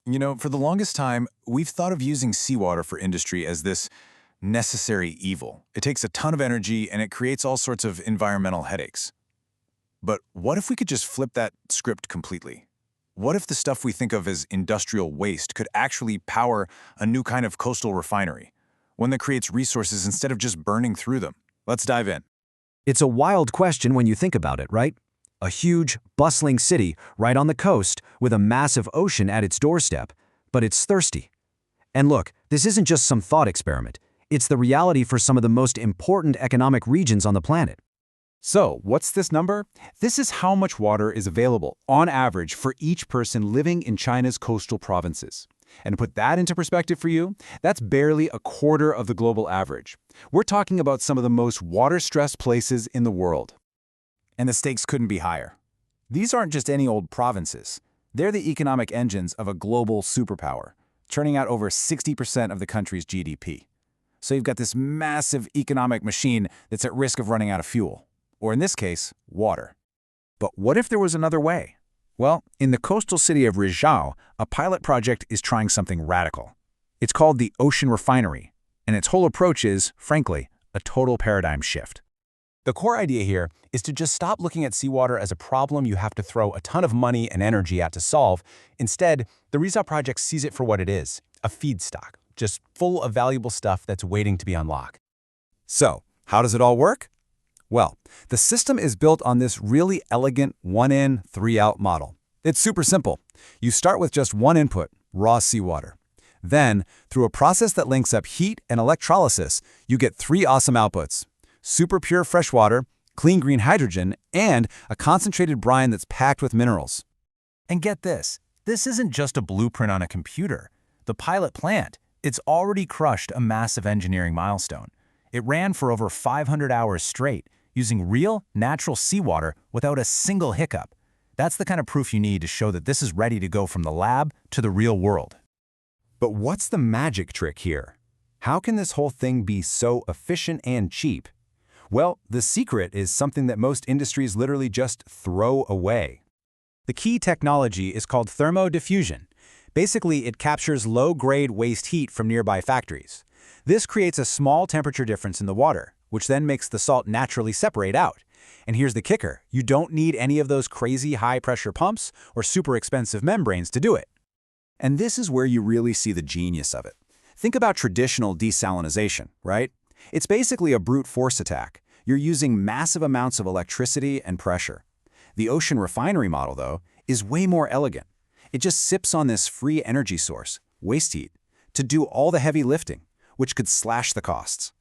You know, for the longest time, we've thought of using seawater for industry as this necessary evil. It takes a ton of energy and it creates all sorts of environmental headaches. But what if we could just flip that script completely? What if the stuff we think of as industrial waste could actually power a new kind of coastal refinery? One that creates resources instead of just burning through them. Let's dive in. It's a wild question when you think about it, right? A huge, bustling city right on the coast with a massive ocean at its doorstep, but it's thirsty. And look, this isn't just some thought experiment. It's the reality for some of the most important economic regions on the planet. So, what's this number? This is how much water is available, on average, for each person living in China's coastal provinces. And to put that into perspective for you, that's barely a quarter of the global average. We're talking about some of the most water-stressed places in the world. And the stakes couldn't be higher. These aren't just any old provinces. They're the economic engines of a global superpower, churning out over 60% of the country's GDP. So you've got this massive economic machine that's at risk of running out of fuel. Or in this case, water. But what if there was another way? Well, in the coastal city of Rizhao, a pilot project is trying something radical. It's called the Ocean Refinery, and its whole approach is, frankly, a total paradigm shift. The core idea here is to just stop looking at seawater as a problem you have to throw a ton of money and energy at to solve. Instead, the Rizhao project sees it for what it is, a feedstock, just full of valuable stuff that's waiting to be unlocked. So, how does it all work? Well, the system is built on this really elegant one-in, three-out model. It's super simple. You start with just one input, raw seawater. Then, through a process that links up heat and electrolysis, you get three awesome outputs: super pure fresh water, clean green hydrogen, and a concentrated brine that's packed with minerals. And get this isn't just a blueprint on a computer. The pilot plant, it's already crushed a massive engineering milestone. It ran for over 500 hours straight, using real, natural seawater without a single hiccup. That's the kind of proof you need to show that this is ready to go from the lab to the real world. But what's the magic trick here? How can this whole thing be so efficient and cheap? Well, the secret is something that most industries literally just throw away. The key technology is called thermodiffusion. Basically, it captures low-grade waste heat from nearby factories. This creates a small temperature difference in the water, which then makes the salt naturally separate out. And here's the kicker: you don't need any of those crazy high-pressure pumps or super expensive membranes to do it. And this is where you really see the genius of it. Think about traditional desalination, right? It's basically a brute force attack. You're using massive amounts of electricity and pressure. The Ocean Refinery model, though, is way more elegant. It just sips on this free energy source, waste heat, to do all the heavy lifting, which could slash the costs.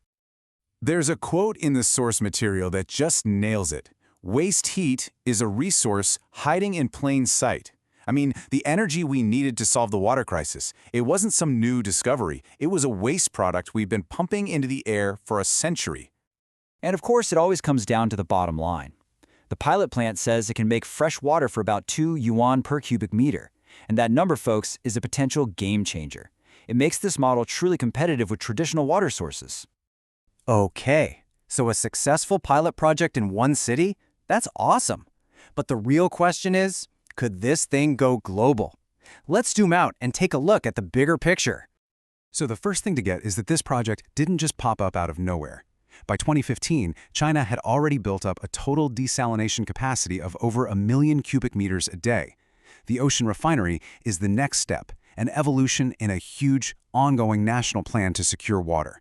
There's a quote in the source material that just nails it. Waste heat is a resource hiding in plain sight. I mean, the energy we needed to solve the water crisis, it wasn't some new discovery. It was a waste product we've been pumping into the air for a century. And of course, it always comes down to the bottom line. The pilot plant says it can make fresh water for about 2 yuan per cubic meter. And that number, folks, is a potential game changer. It makes this model truly competitive with traditional water sources. Okay, so a successful pilot project in one city? That's awesome. But the real question is, could this thing go global? Let's zoom out and take a look at the bigger picture. So the first thing to get is that this project didn't just pop up out of nowhere. By 2015, China had already built up a total desalination capacity of over 1 million cubic meters a day. The Ocean Refinery is the next step, an evolution in a huge, ongoing national plan to secure water.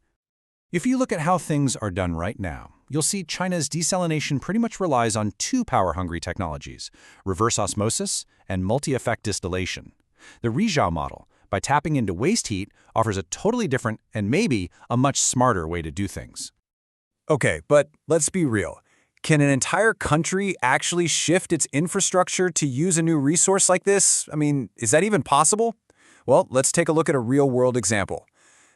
If you look at how things are done right now, you'll see China's desalination pretty much relies on two power-hungry technologies: reverse osmosis and multi-effect distillation. The Rizhao model, by tapping into waste heat, offers a totally different and maybe a much smarter way to do things. Okay, but let's be real. Can an entire country actually shift its infrastructure to use a new resource like this? I mean, is that even possible? Well, let's take a look at a real-world example.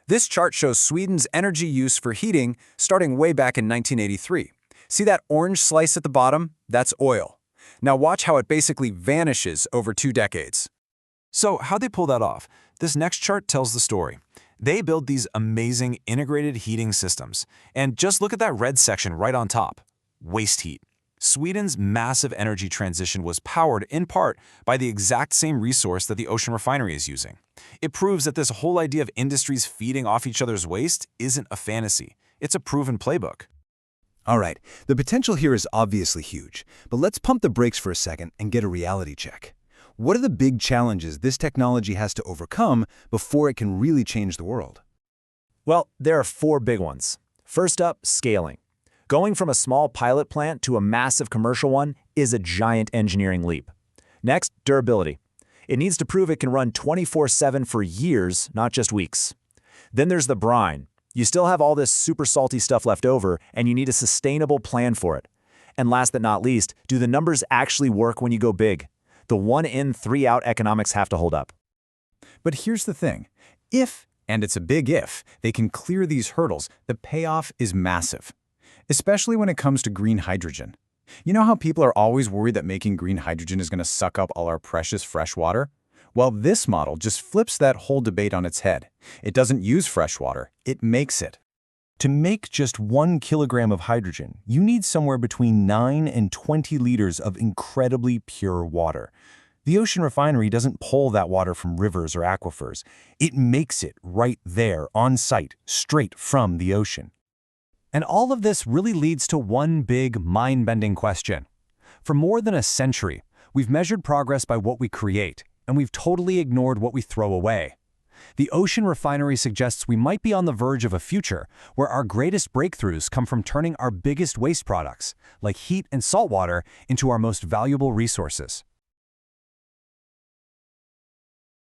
This chart shows Sweden's energy use for heating starting way back in 1983. See that orange slice at the bottom? That's oil. Now watch how it basically vanishes over 2 decades. So how'd they pull that off? This next chart tells the story. They build these amazing integrated heating systems. And just look at that red section right on top. Waste heat. Sweden's massive energy transition was powered, in part, by the exact same resource that the Ocean Refinery is using. It proves that this whole idea of industries feeding off each other's waste isn't a fantasy. It's a proven playbook. All right, the potential here is obviously huge, but let's pump the brakes for a second and get a reality check. What are the big challenges this technology has to overcome before it can really change the world? Well, there are 4 big ones. First up, scaling. Going from a small pilot plant to a massive commercial one is a giant engineering leap. Next, durability. It needs to prove it can run 24/7 for years, not just weeks. Then there's the brine. You still have all this super salty stuff left over, and you need a sustainable plan for it. And last but not least, do the numbers actually work when you go big? The 1 in, 3 out economics have to hold up. But here's the thing. If, and it's a big if, they can clear these hurdles, the payoff is massive. Especially when it comes to green hydrogen. You know how people are always worried that making green hydrogen is going to suck up all our precious fresh water? Well, this model just flips that whole debate on its head. It doesn't use fresh water, it makes it. To make just 1 kilogram of hydrogen, you need somewhere between 9 and 20 liters of incredibly pure water. The Ocean Refinery doesn't pull that water from rivers or aquifers. It makes it right there, on site, straight from the ocean. And all of this really leads to one big, mind-bending question. For more than a century, we've measured progress by what we create, and we've totally ignored what we throw away. The Ocean Refinery suggests we might be on the verge of a future where our greatest breakthroughs come from turning our biggest waste products, like heat and salt water, into our most valuable resources.